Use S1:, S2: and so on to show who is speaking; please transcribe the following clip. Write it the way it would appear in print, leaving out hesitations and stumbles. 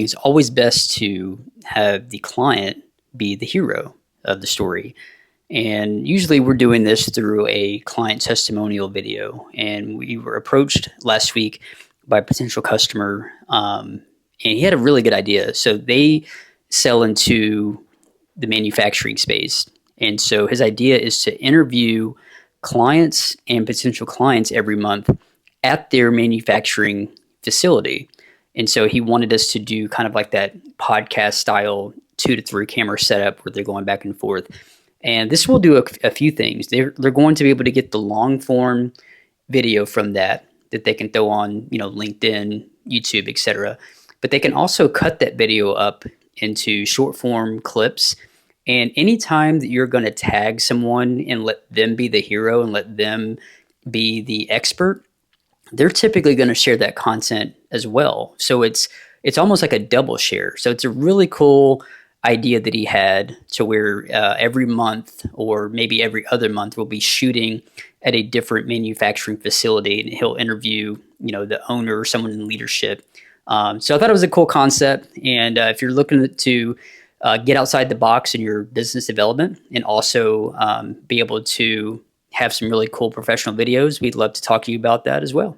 S1: it's always best to have the client be the hero of the story. And usually we're doing this through a client testimonial video. And we were approached last week by a potential customer, and he had a really good idea. So they sell into the manufacturing space. And so his idea is to interview clients and potential clients every month at their manufacturing facility. And so he wanted us to do kind of like that podcast style 2 to 3 camera setup where they're going back and forth. And this will do a few things. They're going to be able to get the long form video from that they can throw on, LinkedIn, YouTube, etc. But they can also cut that video up into short form clips. And anytime that you're going to tag someone and let them be the hero and let them be the expert, they're typically going to share that content as well. So it's almost like a double share. So it's a really cool idea that he had to where every month or maybe every other month we'll be shooting at a different manufacturing facility, and he'll interview the owner or someone in leadership. So I thought it was a cool concept. And if you're looking to get outside the box in your business development and also be able to have some really cool professional videos, we'd love to talk to you about that as well.